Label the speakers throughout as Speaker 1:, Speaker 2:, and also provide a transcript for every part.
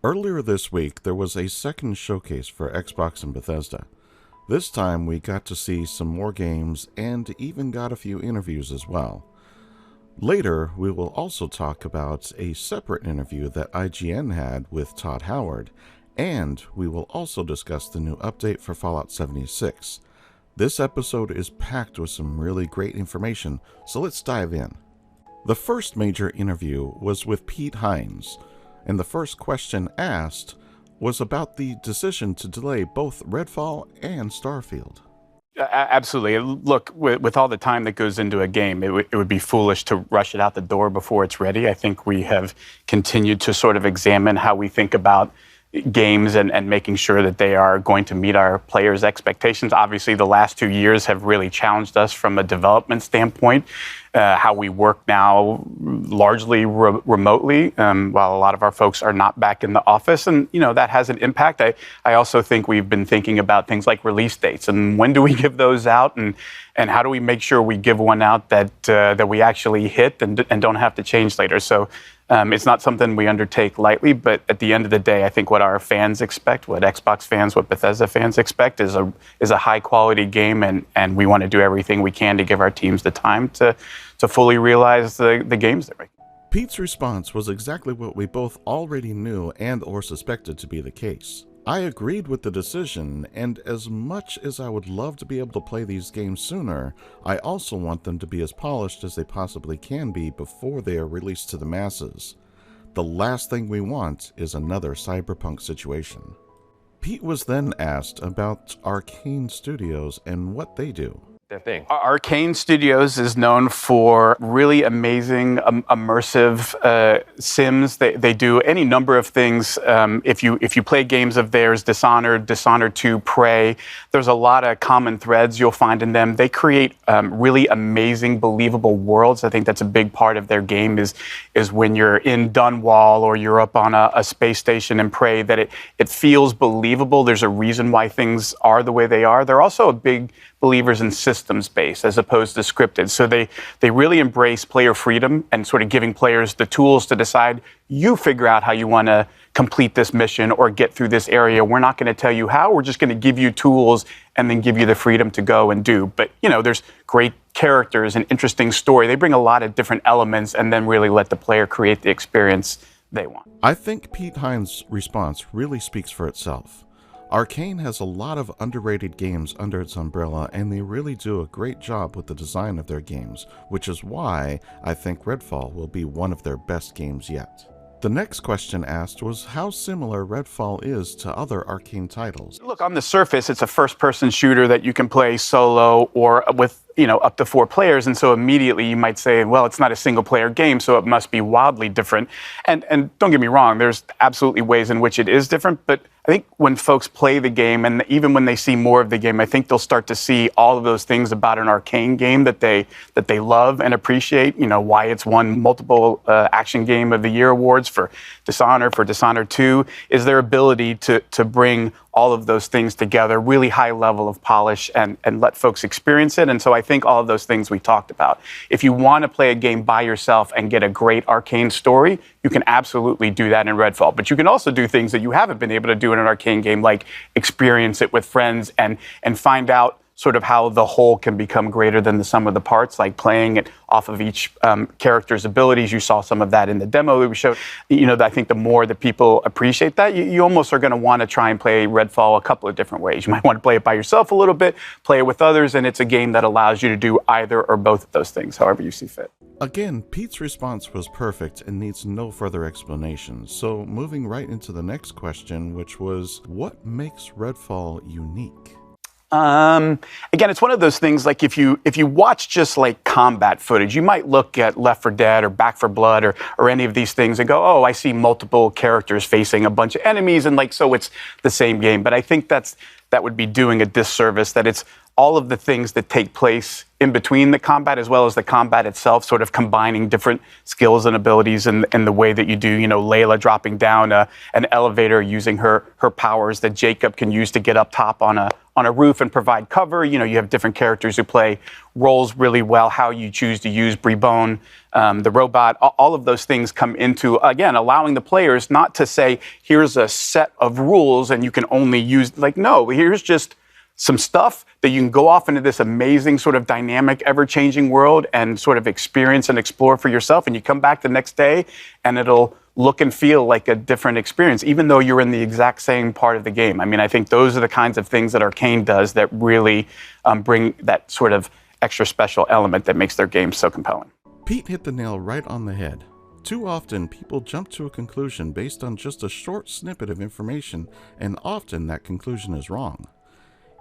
Speaker 1: Earlier this week, there was a second showcase for Xbox and Bethesda. This time, we got to see some more games and even got a few interviews as well. Later, we will also talk about a separate interview that IGN had with Todd Howard, and we will also discuss the new update for Fallout 76. This episode is packed with some really great information, so let's dive in. The first major interview was with Pete Hines, and the first question asked was about the decision to delay both Redfall and Starfield.
Speaker 2: Absolutely. Look, with all the time that goes into a game, it would be foolish to rush it out the door before it's ready. I think we have continued to sort of examine how we think about games and making sure that they are going to meet our players' expectations. Obviously, the last 2 years have really challenged us from a development standpoint. How we work now largely remotely, while a lot of our folks are not back in the office. And, that has an impact. I also think we've been thinking about things like release dates and when do we give those out and how do we make sure we give one out that we actually hit and don't have to change later. So it's not something we undertake lightly, but at the end of the day, I think what our fans expect, what Xbox fans, what Bethesda fans expect is a high quality game, and we want to do everything we can to give our teams the time to fully realize the games they're making.
Speaker 1: Pete's response was exactly what we both already knew and or suspected to be the case. I agreed with the decision, and as much as I would love to be able to play these games sooner, I also want them to be as polished as they possibly can be before they are released to the masses. The last thing we want is another cyberpunk situation. Pete was then asked about Arcane Studios and what they do.
Speaker 3: Thing.
Speaker 2: Arcane Studios is known for really amazing, immersive sims. They do any number of things. If you play games of theirs, Dishonored 2, Prey, there's a lot of common threads you'll find in them. They create really amazing, believable worlds. I think that's a big part of their game is when you're in Dunwall or you're up on a space station in Prey, that it feels believable. There's a reason why things are the way they are. They're also a big believers in systems-based as opposed to scripted. So they really embrace player freedom and sort of giving players the tools to decide, you figure out how you want to complete this mission or get through this area. We're not going to tell you how. We're just going to give you tools and then give you the freedom to go and do. But, there's great characters and interesting story. They bring a lot of different elements and then really let the player create the experience they want.
Speaker 1: I think Pete Hines' response really speaks for itself. Arcane has a lot of underrated games under its umbrella, and they really do a great job with the design of their games, which is why I think Redfall will be one of their best games yet. The next question asked was how similar Redfall is to other Arcane titles.
Speaker 2: Look, on the surface, it's a first-person shooter that you can play solo or with up to 4 players. And so immediately you might say, well, it's not a single player game, so it must be wildly different. And don't get me wrong, there's absolutely ways in which it is different. But I think when folks play the game, and even when they see more of the game, I think they'll start to see all of those things about an Arcane game that they love and appreciate. Why it's won multiple Action Game of the Year awards for Dishonored 2, is their ability to bring all of those things together, really high level of polish and let folks experience it. And so I think all of those things we talked about. If you want to play a game by yourself and get a great Arcane story, you can absolutely do that in Redfall. But you can also do things that you haven't been able to do in an Arcane game, like experience it with friends and find out sort of how the whole can become greater than the sum of the parts, like playing it off of each character's abilities. You saw some of that in the demo that we showed. I think the more that people appreciate that, you almost are going to want to try and play Redfall a couple of different ways. You might want to play it by yourself a little bit, play it with others, and it's a game that allows you to do either or both of those things, however you see fit.
Speaker 1: Again, Pete's response was perfect and needs no further explanation. So moving right into the next question, which was, what makes Redfall unique?
Speaker 2: Again, it's one of those things, like if you watch just like combat footage, you might look at Left 4 Dead or Back 4 Blood or any of these things and go, oh, I see multiple characters facing a bunch of enemies, and so it's the same game. But I think that would be doing a disservice, that it's all of the things that take place in between the combat as well as the combat itself, sort of combining different skills and abilities in the way that you do, Layla dropping down an elevator using her powers that Jacob can use to get up top on on a roof and provide cover. You know, you have different characters who play roles really well, how you choose to use Brebone, the robot, all of those things come into, again, allowing the players not to say, here's a set of rules and you can only use, like, no, here's just some stuff that you can go off into this amazing sort of dynamic, ever-changing world and sort of experience and explore for yourself. And you come back the next day and it'll look and feel like a different experience, even though you're in the exact same part of the game. I mean, I think those are the kinds of things that Arcane does that really bring that sort of extra special element that makes their game so compelling.
Speaker 1: Pete hit the nail right on the head. Too often, people jump to a conclusion based on just a short snippet of information, and often that conclusion is wrong.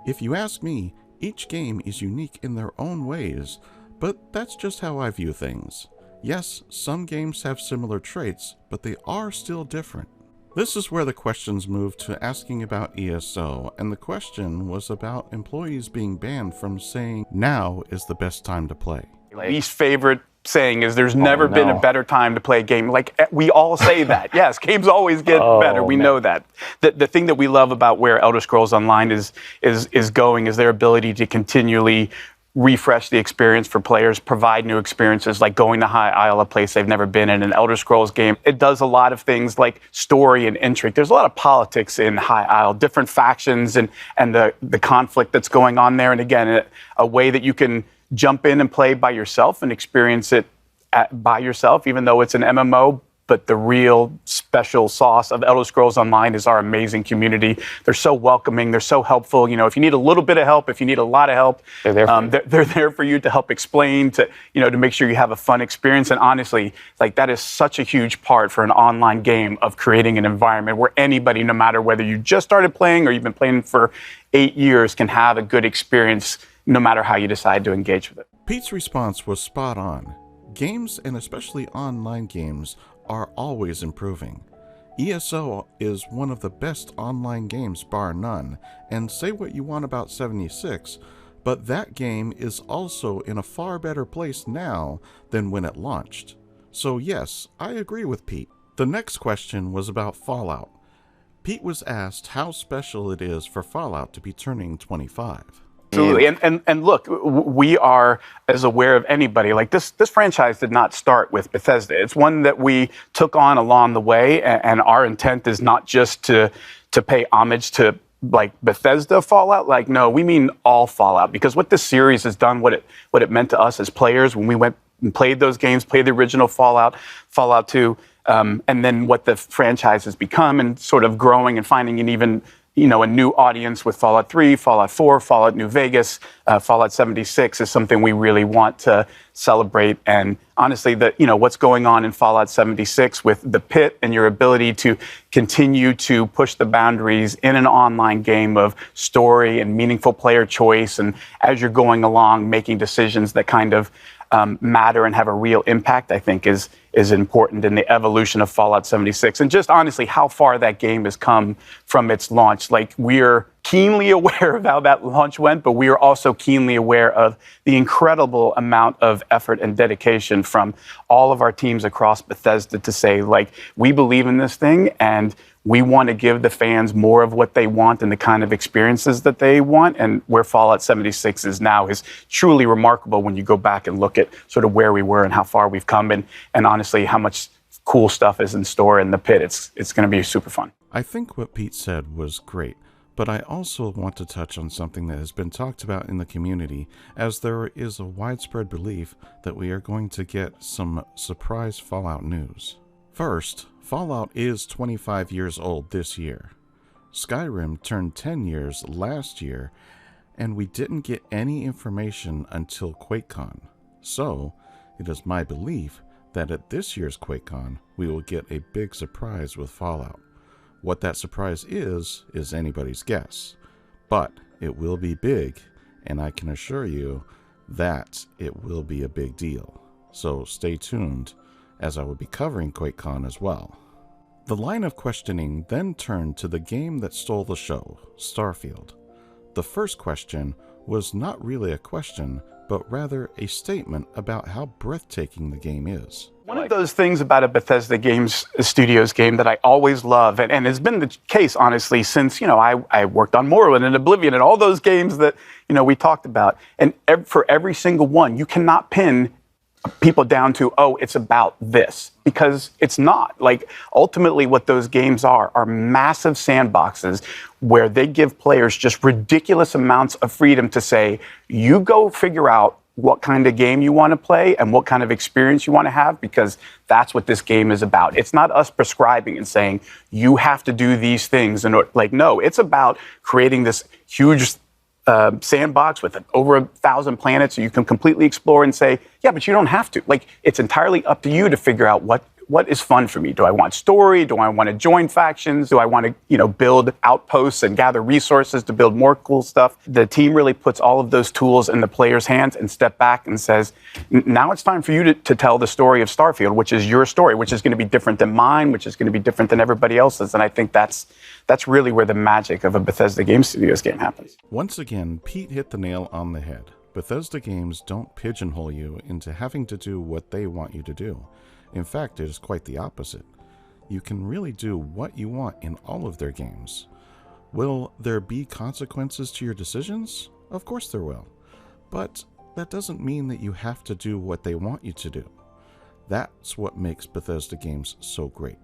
Speaker 1: If you ask me, each game is unique in their own ways, but that's just how I view things. Yes, some games have similar traits, but they are still different. This is where the questions moved to asking about ESO, and the question was about employees being banned from saying now is the best time to play.
Speaker 2: Least favorite saying is there's never been a better time to play a game. Like, we all say that. Yes, games always get better. We know that. The thing that we love about where Elder Scrolls Online is going is their ability to continually refresh the experience for players, provide new experiences, like going to High Isle, a place they've never been in an Elder Scrolls game. It does a lot of things like story and intrigue. There's a lot of politics in High Isle, different factions and the conflict that's going on there. And again, a way that you can jump in and play by yourself and experience it by yourself, even though it's an MMO. But the real special sauce of Elder Scrolls Online is our amazing community. They're so welcoming. They're so helpful. You know, if you need a little bit of help, if you need a lot of help, they're there for you to help explain, to make sure you have a fun experience. And honestly, like, that is such a huge part for an online game of creating an environment where anybody, no matter whether you just started playing or you've been playing for 8 years, can have a good experience no matter how you decide to engage with it.
Speaker 1: Pete's response was spot on. Games, and especially online games, are always improving. ESO is one of the best online games, bar none, and say what you want about 76, but that game is also in a far better place now than when it launched. So yes, I agree with Pete. The next question was about Fallout. Pete was asked how special it is for Fallout to be turning 25.
Speaker 2: Absolutely. And look, we are as aware of anybody. Like, this franchise did not start with Bethesda. It's one that we took on along the way, and our intent is not just to pay homage to, like, Bethesda Fallout. Like, no, we mean all Fallout, because what this series has done, what it meant to us as players when we went and played those games, played the original Fallout, Fallout 2, and then what the franchise has become, and sort of growing and finding an even a new audience with Fallout 3, Fallout 4, Fallout New Vegas, Fallout 76 is something we really want to celebrate. And honestly, what's going on in Fallout 76 with the pit and your ability to continue to push the boundaries in an online game of story and meaningful player choice, and as you're going along, making decisions that kind of matter and have a real impact, I think is important in the evolution of Fallout 76. And just honestly, how far that game has come from its launch. Like, we're keenly aware of how that launch went, but we are also keenly aware of the incredible amount of effort and dedication from all of our teams across Bethesda to say, like, we believe in this thing and we want to give the fans more of what they want and the kind of experiences that they want. And where Fallout 76 is now is truly remarkable when you go back and look at sort of where we were and how far we've come, and honestly, how much cool stuff is in store in the pit. It's going to be super fun.
Speaker 1: I think what Pete said was great, but I also want to touch on something that has been talked about in the community, as there is a widespread belief that we are going to get some surprise Fallout news. First, Fallout is 25 years old this year. Skyrim turned 10 years last year, and we didn't get any information until QuakeCon. So, it is my belief that at this year's QuakeCon, we will get a big surprise with Fallout. What that surprise is anybody's guess. But it will be big, and I can assure you that it will be a big deal. So stay tuned, as I will be covering QuakeCon as well. The line of questioning then turned to the game that stole the show, Starfield. The first question was not really a question, but but rather a statement about how breathtaking the game is.
Speaker 2: One of those things about a Bethesda Games Studios game that I always love, and it's been the case, honestly, since, I worked on Morrowind and Oblivion and all those games that, we talked about. And for every single one, you cannot pin people down to, oh, it's about this, because it's not. Like, ultimately what those games are massive sandboxes where they give players just ridiculous amounts of freedom to say, you go figure out what kind of game you want to play and what kind of experience you want to have, because that's what this game is about. It's not us prescribing and saying, you have to do these things. And no, it's about creating this huge sandbox with over 1,000 planets so you can completely explore and say, yeah, but you don't have to. Like, it's entirely up to you to figure out what is fun for me. Do I want story? Do I want to join factions? Do I want to, build outposts and gather resources to build more cool stuff? The team really puts all of those tools in the player's hands and step back and says, now it's time for you to tell the story of Starfield, which is your story, which is going to be different than mine, which is going to be different than everybody else's. And I think that's really where the magic of a Bethesda Game Studios game happens.
Speaker 1: Once again, Pete hit the nail on the head. Bethesda games don't pigeonhole you into having to do what they want you to do. In fact, it is quite the opposite. You can really do what you want in all of their games. Will there be consequences to your decisions? Of course there will. But that doesn't mean that you have to do what they want you to do. That's what makes Bethesda games so great.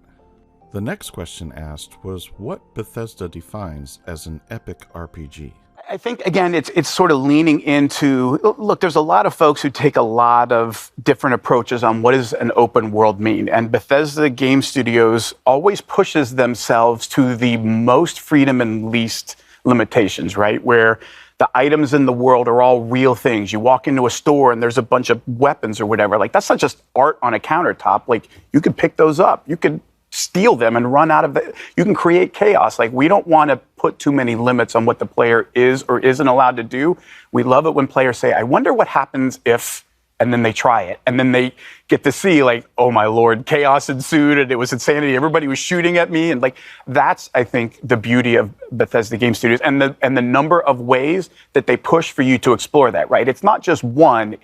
Speaker 1: The next question asked was what Bethesda defines as an epic RPG.
Speaker 2: I think, again, it's sort of leaning into, look, there's a lot of folks who take a lot of different approaches on what does an open world mean. And Bethesda Game Studios always pushes themselves to the most freedom and least limitations, right? Where the items in the world are all real things. You walk into a store and there's a bunch of weapons or whatever. Like, that's not just art on a countertop. Like, you could pick those up. You could steal them and run out of it. You can create chaos. Like, we don't want to put too many limits on what the player is or isn't allowed to do. We love it when players say, I wonder what happens if, and then they try it. And then they get to see, like, oh my Lord, chaos ensued and it was insanity. Everybody was shooting at me. And that's, I think, the beauty of Bethesda Game Studios and the number of ways that they push for you to explore that, right? It's not just one,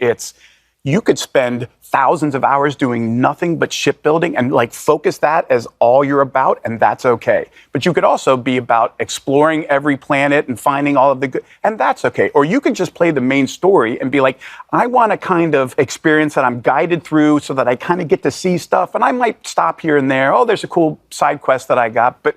Speaker 2: you could spend thousands of hours doing nothing but shipbuilding and focus that as all you're about, and that's okay. But you could also be about exploring every planet and finding all of the good, and that's okay. Or you could just play the main story and be like, I want a kind of experience that I'm guided through so that I kind of get to see stuff, and I might stop here and there. Oh, there's a cool side quest that I got, but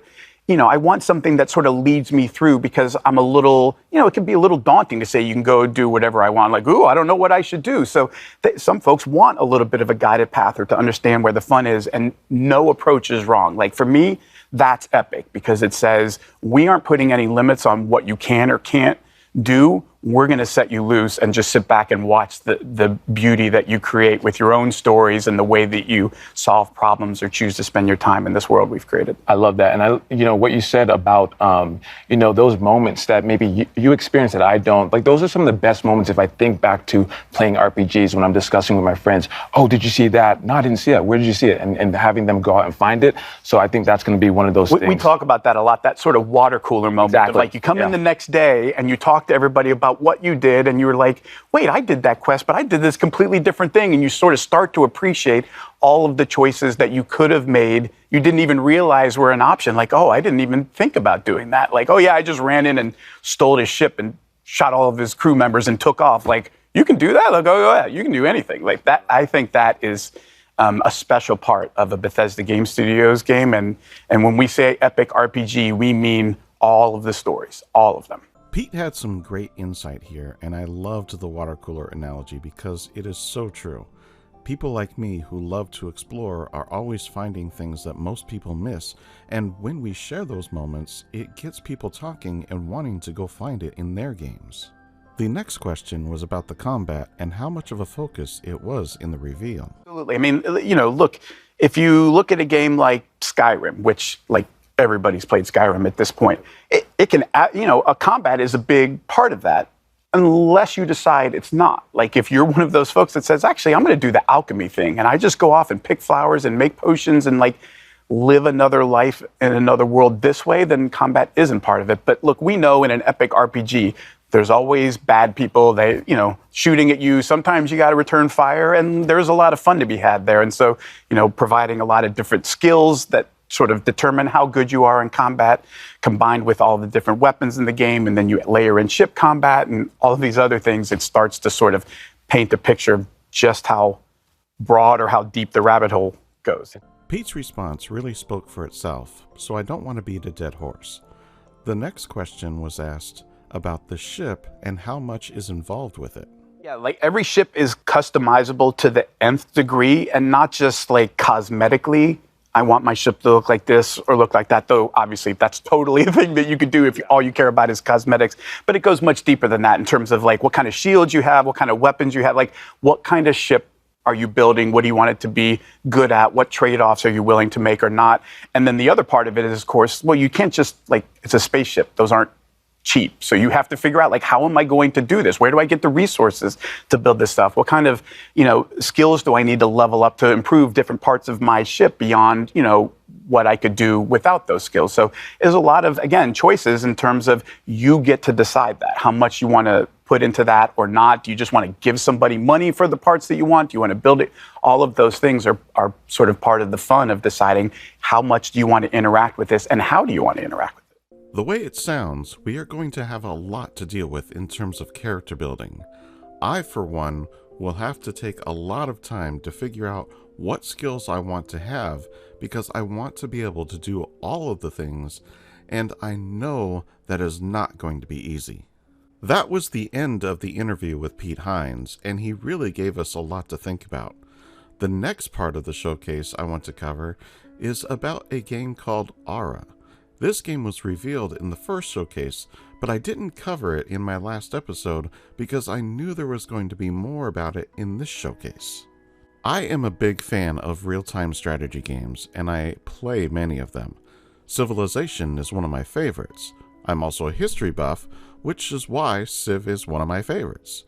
Speaker 2: I want something that sort of leads me through, because I'm a little, it can be a little daunting to say you can go do whatever I want. Like, ooh, I don't know what I should do. So some folks want a little bit of a guided path or to understand where the fun is, and no approach is wrong. Like, for me, that's epic, because it says we aren't putting any limits on what you can or can't do. We're going to set you loose and just sit back and watch the beauty that you create with your own stories and the way that you solve problems or choose to spend your time in this world we've created.
Speaker 3: I love that. And what you said about, those moments that maybe you experience that I don't, like, those are some of the best moments if I think back to playing RPGs when I'm discussing with my friends. Oh, did you see that? No, I didn't see it. Where did you see it? And having them go out and find it. So I think that's going to be one of those things.
Speaker 2: We talk about that a lot, that sort of water cooler moment.
Speaker 3: Exactly.
Speaker 2: Of, like, you come in the next day and you talk to everybody about what you did, and you were like, wait, I did that quest, but I did this completely different thing. And you sort of start to appreciate all of the choices that you could have made. You didn't even realize were an option. Like, oh, I didn't even think about doing that. Like, oh yeah, I just ran in and stole his ship and shot all of his crew members and took off. Like, you can do that? Like, oh yeah, you can do anything. Like that, I think that is a special part of a Bethesda Game Studios game. And when we say epic RPG, we mean all of the stories, all of them.
Speaker 1: Pete had some great insight here, and I loved the water cooler analogy because it is so true. People like me who love to explore are always finding things that most people miss, and when we share those moments, it gets people talking and wanting to go find it in their games. The next question was about the combat and how much of a focus it was in the reveal.
Speaker 2: Absolutely. I mean, look, if you look at a game like Skyrim, which, everybody's played Skyrim at this point, it can, a combat is a big part of that, unless you decide it's not. Like, if you're one of those folks that says, actually, I'm going to do the alchemy thing, and I just go off and pick flowers and make potions and live another life in another world this way, then combat isn't part of it. But look, we know in an epic RPG, There's always bad people, shooting at you. Sometimes you got to return fire, and there's a lot of fun to be had there. And so, providing a lot of different skills that sort of determine how good you are in combat, combined with all the different weapons in the game, and then you layer in ship combat and all of these other things, it starts to sort of paint a picture of just how broad or how deep the rabbit hole goes.
Speaker 1: Pete's response really spoke for itself, so I don't want to beat a dead horse. The next question was asked about the ship and how much is involved with it.
Speaker 2: Yeah, like every ship is customizable to the nth degree, and not just like cosmetically. I want my ship to look like this or look like that, though obviously that's totally a thing that you could do if all you care about is cosmetics. But it goes much deeper than that in terms of like what kind of shields you have, what kind of weapons you have, like what kind of ship are you building? What do you want it to be good at? What trade-offs are you willing to make or not? And then the other part of it is, of course, well, you can't just it's a spaceship. Those aren't cheap. So you have to figure out how am I going to do this? Where do I get the resources to build this stuff? What kind of, skills do I need to level up to improve different parts of my ship beyond, what I could do without those skills? So there's a lot of, again, choices in terms of you get to decide that, how much you want to put into that or not. Do you just want to give somebody money for the parts that you want? Do you want to build it? All of those things are sort of part of the fun of deciding how much do you want to interact with this and how do you want to interact with it.
Speaker 1: The way it sounds, we are going to have a lot to deal with in terms of character building. I, for one, will have to take a lot of time to figure out what skills I want to have because I want to be able to do all of the things, and I know that is not going to be easy. That was the end of the interview with Pete Hines, and he really gave us a lot to think about. The next part of the showcase I want to cover is about a game called Aura. This game was revealed in the first showcase, but I didn't cover it in my last episode because I knew there was going to be more about it in this showcase. I am a big fan of real-time strategy games, and I play many of them. Civilization is one of my favorites. I'm also a history buff, which is why Civ is one of my favorites.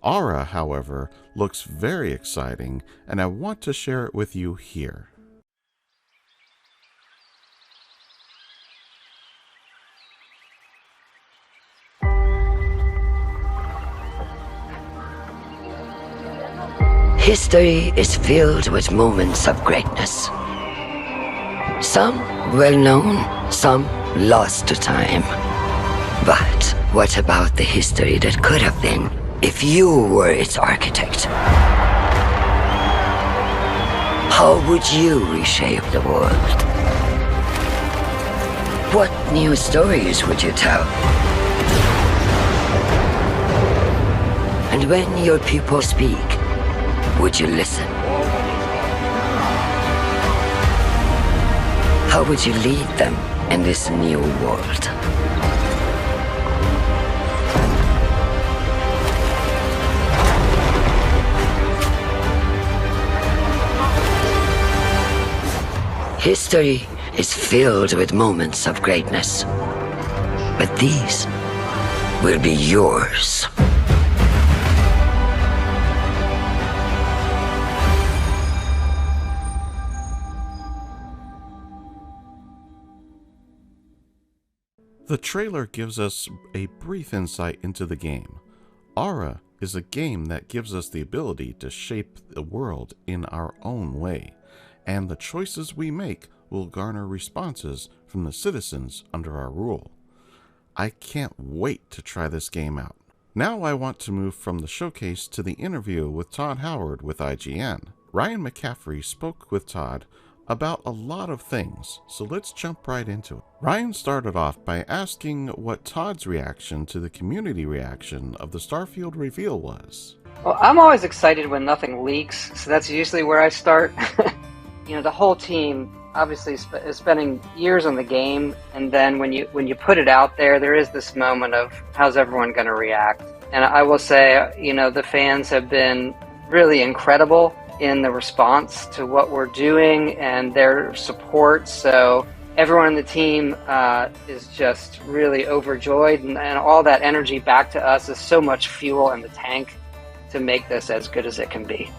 Speaker 1: Aura, however, looks very exciting, and I want to share it with you here.
Speaker 4: History is filled with moments of greatness. Some well-known, some lost to time. But what about the history that could have been if you were its architect? How would you reshape the world? What new stories would you tell? And when your people speak, would you listen? How would you lead them in this new world? History is filled with moments of greatness, but these will be yours.
Speaker 1: The trailer gives us a brief insight into the game. Aura is a game that gives us the ability to shape the world in our own way, and the choices we make will garner responses from the citizens under our rule. I can't wait to try this game out. Now I want to move from the showcase to the interview with Todd Howard with IGN. Ryan McCaffrey spoke with Todd about a lot of things, so let's jump right into it. Ryan started off by asking what Todd's reaction to the community reaction of the Starfield reveal was.
Speaker 5: Well, I'm always excited when nothing leaks, so that's usually where I start. The whole team obviously is spending years on the game, and then when you put it out there is this moment of how's everyone going to react. And I will say, the fans have been really incredible in the response to what we're doing and their support. So everyone in the team is just really overjoyed, and all that energy back to us is so much fuel in the tank to make this as good as it can be.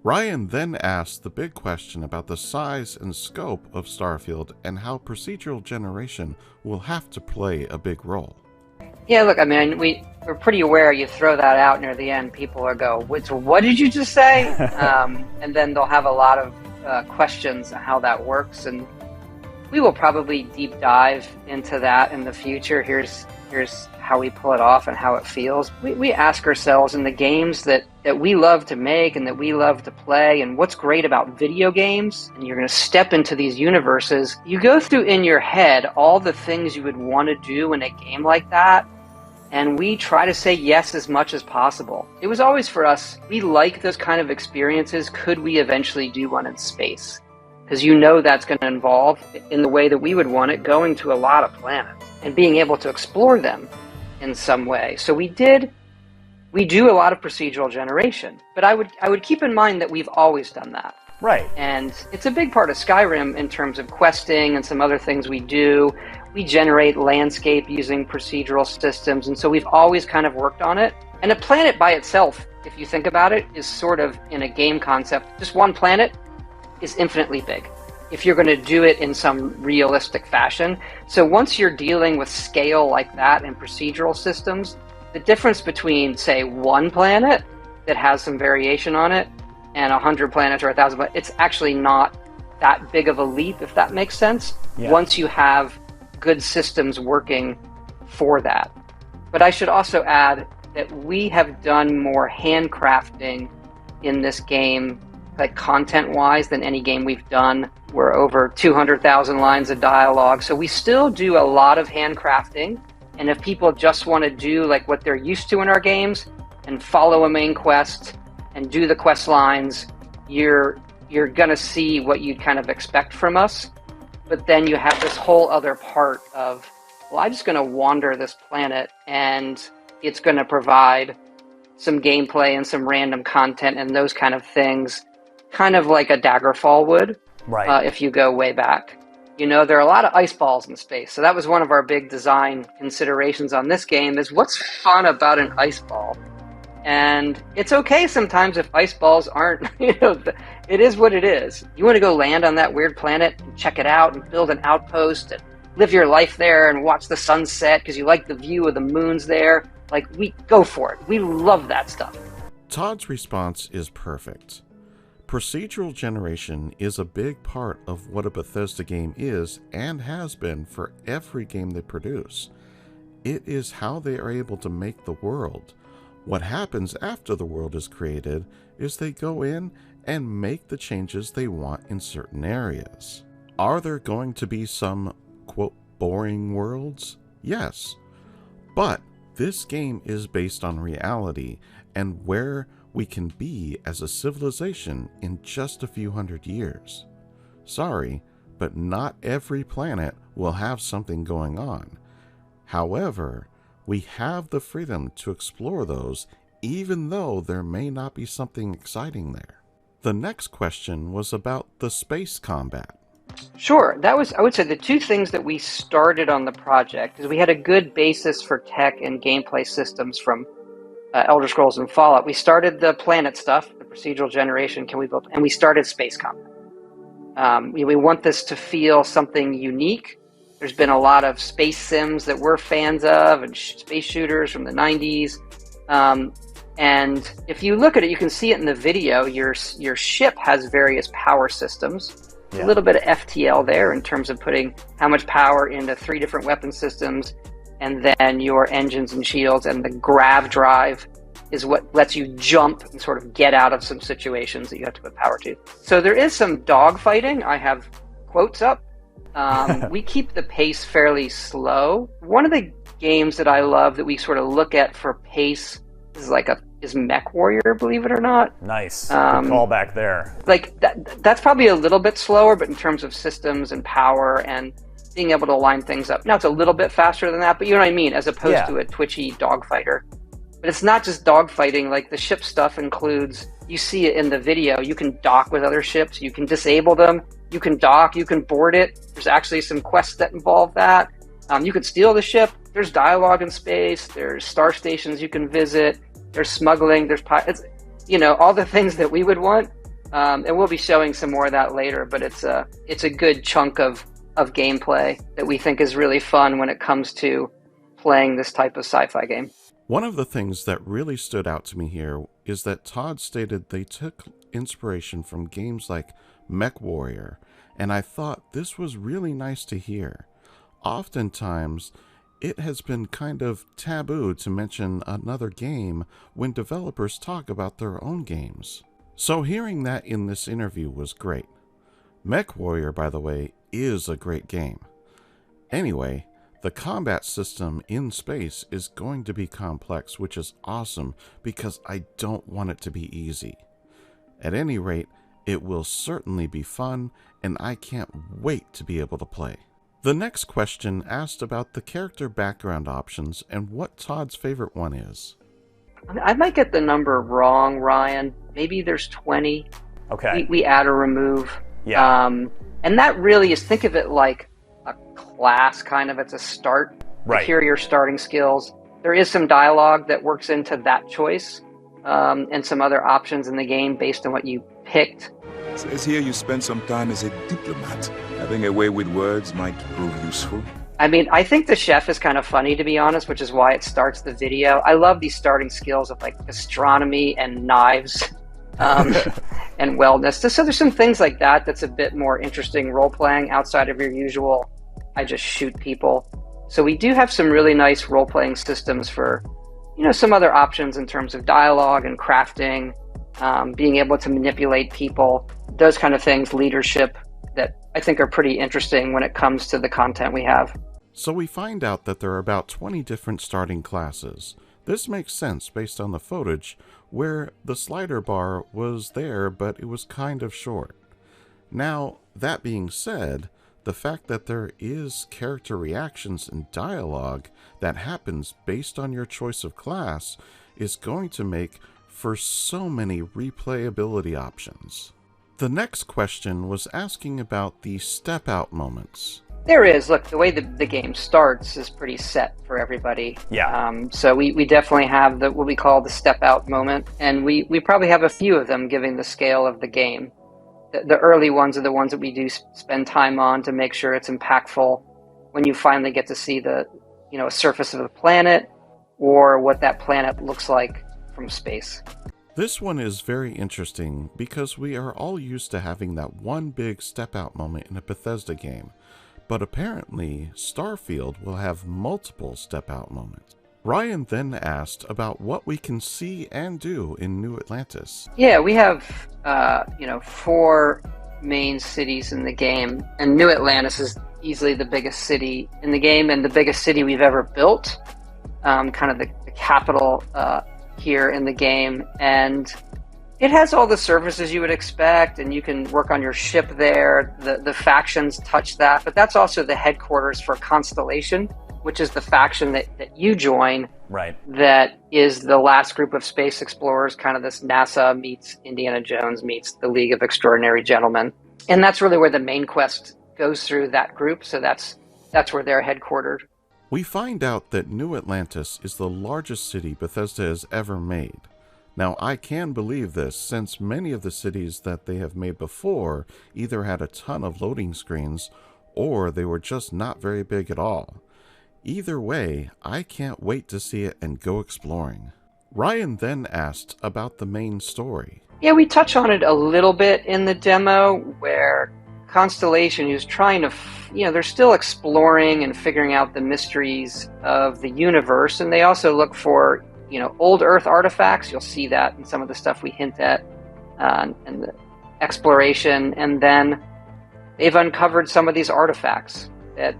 Speaker 1: Ryan then asked the big question about the size and scope of Starfield and how procedural generation will have to play a big role.
Speaker 5: Yeah, look, I mean, we're pretty aware you throw that out near the end, people will go, what did you just say? And then they'll have a lot of questions on how that works, and we will probably deep dive into that in the future. Here's how we pull it off and how it feels. We ask ourselves in the games that we love to make and that we love to play, and what's great about video games, and you're going to step into these universes, you go through in your head all the things you would want to do in a game like that, and we try to say yes as much as possible. It was always for us, we like those kind of experiences. Could we eventually do one in space? Because that's going to involve, in the way that we would want it, going to a lot of planets and being able to explore them in some way. So we do a lot of procedural generation, but I would keep in mind that we've always done that.
Speaker 6: Right.
Speaker 5: And it's a big part of Skyrim in terms of questing and some other things we do. We generate landscape using procedural systems, and so we've always kind of worked on it. And a planet by itself, if you think about it, is sort of, in a game concept, just one planet is infinitely big if you're going to do it in some realistic fashion. So once you're dealing with scale like that in procedural systems, the difference between, say, one planet that has some variation on it and 100 planets or 1,000 planets, it's actually not that big of a leap, if that makes sense, once you have good systems working for that. But I should also add that we have done more handcrafting in this game, like content-wise, than any game we've done. We're over 200,000 lines of dialogue, so we still do a lot of handcrafting. And if people just want to do like what they're used to in our games and follow a main quest and do the quest lines, you're gonna see what you'd kind of expect from us. But then you have this whole other part of, well, I'm just gonna wander this planet and it's gonna provide some gameplay and some random content and those kind of things, kind of like a Daggerfall would,
Speaker 6: right.
Speaker 5: If you go way back. There are a lot of ice balls in space, so that was one of our big design considerations on this game, is what's fun about an ice ball? And it's okay sometimes if ice balls aren't, it is what it is. You want to go land on that weird planet and check it out and build an outpost and live your life there and watch the sunset because you like the view of the moons there. Like, we go for it. We love that stuff.
Speaker 1: Todd's response is perfect. Procedural generation is a big part of what a Bethesda game is and has been for every game they produce. It is how they are able to make the world. What happens after the world is created is they go in and make the changes they want in certain areas. Are there going to be some, quote, boring worlds? Yes. But this game is based on reality and where we can be as a civilization in just a few hundred years. Sorry, but not every planet will have something going on. However, we have the freedom to explore those, even though there may not be something exciting there. The next question was about the space combat.
Speaker 5: Sure. I would say, the two things that we started on the project is we had a good basis for tech and gameplay systems from Elder Scrolls and Fallout. We started the planet stuff, the procedural generation, and we started space combat. We want this to feel something unique. There's been a lot of space sims that we're fans of, and space shooters from the 90s. And if you look at it, you can see it in the video. Your ship has various power systems. A little bit of FTL there in terms of putting how much power into 3 different weapon systems, and then your engines and shields, and the grav drive is what lets you jump and sort of get out of some situations that you have to put power to. So there is some dogfighting. I have quotes up. We keep the pace fairly slow. One of the games that I love that we sort of look at for pace is Mech Warrior, believe it or not.
Speaker 6: Nice. Good callback there.
Speaker 5: Like that's probably a little bit slower, but in terms of systems and power and being able to line things up. Now it's a little bit faster than that, but you know what I mean, as opposed to a twitchy dogfighter. But it's not just dogfighting. Like, the ship stuff includes, you see it in the video, you can dock with other ships, you can disable them, you can dock, you can board it. There's actually some quests that involve that. You can steal the ship. There's dialogue in space. There's star stations you can visit. There's smuggling. There's all the things that we would want. And we'll be showing some more of that later. But it's a good chunk of gameplay that we think is really fun when it comes to playing this type of sci-fi game.
Speaker 1: One of the things that really stood out to me here is that Todd stated they took inspiration from games like MechWarrior, and I thought this was really nice to hear. Oftentimes, it has been kind of taboo to mention another game when developers talk about their own games. So hearing that in this interview was great. MechWarrior, by the way, is a great game. Anyway, the combat system in space is going to be complex, which is awesome because I don't want it to be easy. At any rate, it will certainly be fun, and I can't wait to be able to play. The next question asked about the character background options and what Todd's favorite one is.
Speaker 5: I might get the number wrong, Ryan. Maybe there's 20.
Speaker 6: Okay.
Speaker 5: We add or remove.
Speaker 6: Yeah.
Speaker 5: And that really is, think of it like a class, kind of. It's a start.
Speaker 6: Right.
Speaker 5: Here are your starting skills. There is some dialogue that works into that choice, and some other options in the game based on what you picked.
Speaker 7: It says here you spent some time as a diplomat. Having a way with words might prove useful.
Speaker 5: I mean, I think the chef is kind of funny, to be honest, which is why it starts the video. I love these starting skills of like astronomy and knives, and wellness. So there's some things like that that's a bit more interesting role-playing outside of your usual, I just shoot people. So we do have some really nice role-playing systems for, some other options in terms of dialogue and crafting, being able to manipulate people, those kind of things, leadership, that I think are pretty interesting when it comes to the content we have.
Speaker 1: So we find out that there are about 20 different starting classes. This makes sense based on the footage where the slider bar was there, but it was kind of short. Now, that being said, the fact that there is character reactions and dialogue that happens based on your choice of class is going to make for so many replayability options. The next question was asking about the step-out moments.
Speaker 5: There is. Look, the way the game starts is pretty set for everybody.
Speaker 6: Yeah.
Speaker 5: So we definitely have what we call the step-out moment, and we probably have a few of them given the scale of the game. The early ones are the ones that we do spend time on to make sure it's impactful when you finally get to see the surface of the planet or what that planet looks like from space.
Speaker 1: This one is very interesting because we are all used to having that one big step-out moment in a Bethesda game, but apparently Starfield will have multiple step-out moments. Ryan then asked about what we can see and do in New Atlantis.
Speaker 5: Yeah, we have 4 main cities in the game, and New Atlantis is easily the biggest city in the game and the biggest city we've ever built, kind of the capital here in the game, and it has all the services you would expect, and you can work on your ship there. The factions touch that, but that's also the headquarters for Constellation, which is the faction that you join.
Speaker 6: Right.
Speaker 5: That is the last group of space explorers, kind of this NASA meets Indiana Jones meets the League of Extraordinary Gentlemen. And that's really where the main quest goes through that group, so that's where they're headquartered.
Speaker 1: We find out that New Atlantis is the largest city Bethesda has ever made. Now, I can believe this since many of the cities that they have made before either had a ton of loading screens or they were just not very big at all. Either way, I can't wait to see it and go exploring. Ryan then asked about the main story.
Speaker 5: Yeah, we touch on it a little bit in the demo where Constellation is trying to, they're still exploring and figuring out the mysteries of the universe, and they also look for, old Earth artifacts. You'll see that in some of the stuff we hint at and the exploration, and then they've uncovered some of these artifacts that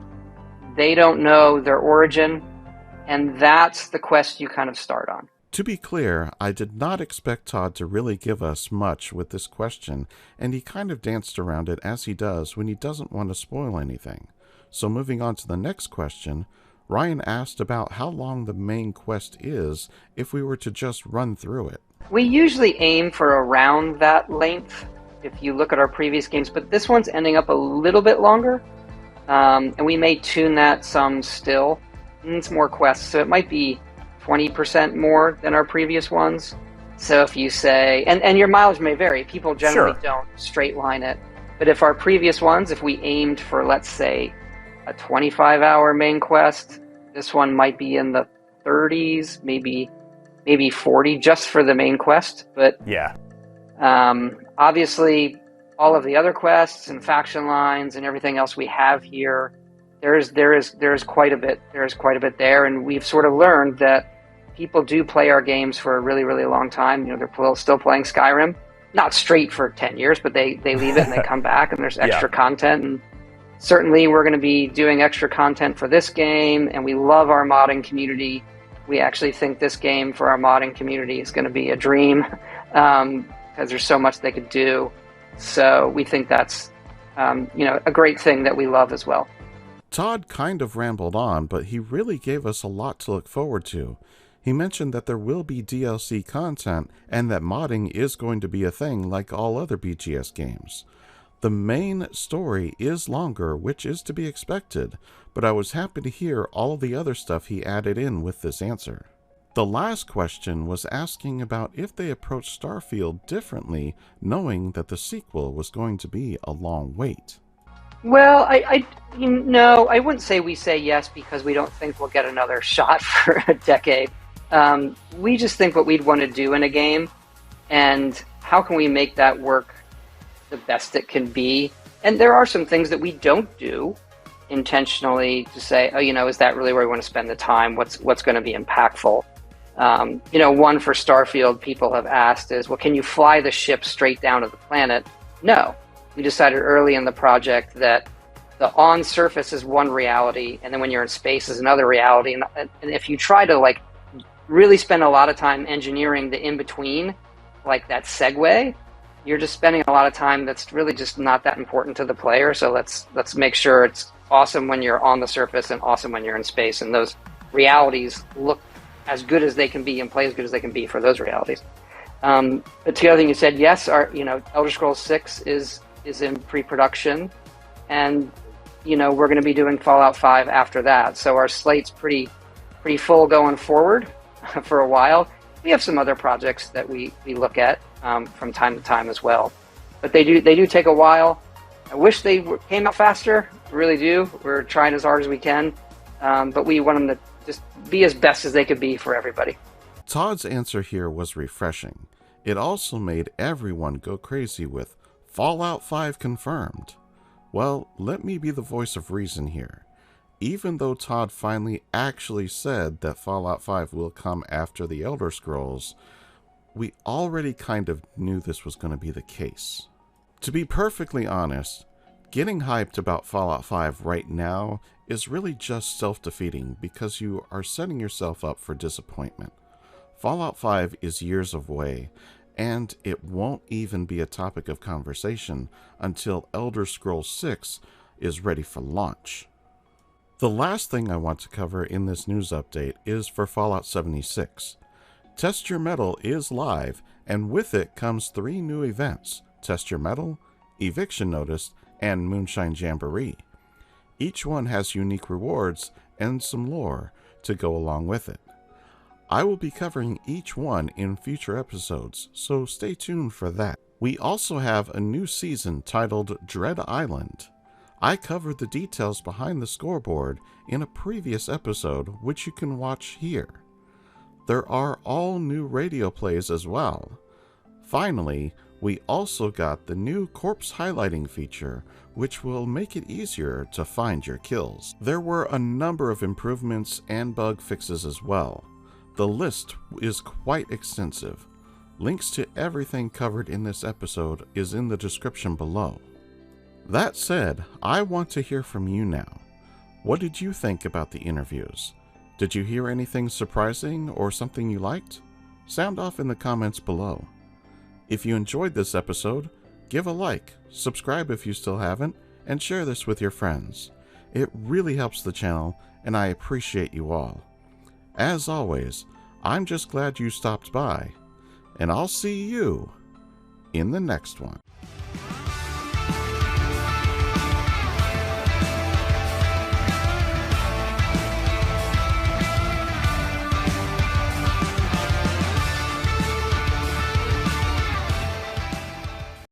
Speaker 5: they don't know their origin, and that's the quest you kind of start on.
Speaker 1: To be clear, I did not expect Todd to really give us much with this question, and he kind of danced around it as he does when he doesn't want to spoil anything. So moving on to the next question, Ryan asked about how long the main quest is if we were to just run through it.
Speaker 5: We usually aim for around that length if you look at our previous games, but this one's ending up a little bit longer, and we may tune that some still. And it's more quests, so it might be 20% more than our previous ones. So if you say, and your mileage may vary, people generally don't straight line it, but if our previous ones, if we aimed for, let's say, a 25-hour main quest, This one might be in the 30s, maybe 40, just for the main quest. But
Speaker 6: Yeah.
Speaker 5: Obviously, all of the other quests and faction lines and everything else we have here, there is quite a bit. There is quite a bit there, and we've sort of learned that people do play our games for a really, really long time. They're still playing Skyrim, not straight for 10 years, but they leave it and they come back, and there's extra content. And certainly, we're going to be doing extra content for this game, and we love our modding community. We actually think this game for our modding community is going to be a dream, because there's so much they could do. So we think that's a great thing that we love as well.
Speaker 1: Todd kind of rambled on, but he really gave us a lot to look forward to. He mentioned that there will be DLC content and that modding is going to be a thing like all other BGS games. The main story is longer, which is to be expected, but I was happy to hear all the other stuff he added in with this answer. The last question was asking about if they approached Starfield differently, knowing that the sequel was going to be a long wait.
Speaker 5: Well, I wouldn't say we say yes because we don't think we'll get another shot for a decade. We just think what we'd want to do in a game, and how can we make that work the best it can be. And there are some things that we don't do intentionally to say, is that really where we want to spend the time? What's going to be impactful? One for Starfield people have asked is, well, can you fly the ship straight down to the planet? No. We decided early in the project that the on surface is one reality, and then when you're in space is another reality. And if you try to really spend a lot of time engineering the in-between, like that segue, you're just spending a lot of time that's really just not that important to the player. So let's make sure it's awesome when you're on the surface and awesome when you're in space, and those realities look as good as they can be and play as good as they can be for those realities. But the other thing you said, yes, our Elder Scrolls 6 is in pre-production, and we're going to be doing Fallout 5 after that. So our slate's pretty full going forward for a while. We have some other projects that we look at from time to time as well, but they do take a while. I wish they came out faster. I really do. We're trying as hard as we can, but we want them to just be as best as they could be for everybody.
Speaker 1: Todd's answer here was refreshing. It also made everyone go crazy with Fallout 5 confirmed. Well, let me be the voice of reason here. Even though Todd finally actually said that Fallout 5 will come after the Elder Scrolls, we already kind of knew this was going to be the case. To be perfectly honest, getting hyped about Fallout 5 right now is really just self-defeating because you are setting yourself up for disappointment. Fallout 5 is years away, and it won't even be a topic of conversation until Elder Scrolls 6 is ready for launch. The last thing I want to cover in this news update is for Fallout 76. Test Your Metal is live, and with it comes 3 new events: Test Your Metal, Eviction Notice, and Moonshine Jamboree. Each one has unique rewards and some lore to go along with it. I will be covering each one in future episodes, so stay tuned for that. We also have a new season titled Dread Island. I covered the details behind the scoreboard in a previous episode, which you can watch here. There are all new radio plays as well. Finally, we also got the new corpse highlighting feature, which will make it easier to find your kills. There were a number of improvements and bug fixes as well. The list is quite extensive. Links to everything covered in this episode is in the description below. That said, I want to hear from you now. What did you think about the interviews? Did you hear anything surprising or something you liked? Sound off in the comments below. If you enjoyed this episode, give a like, subscribe if you still haven't, and share this with your friends. It really helps the channel, and I appreciate you all. As always, I'm just glad you stopped by, and I'll see you in the next one.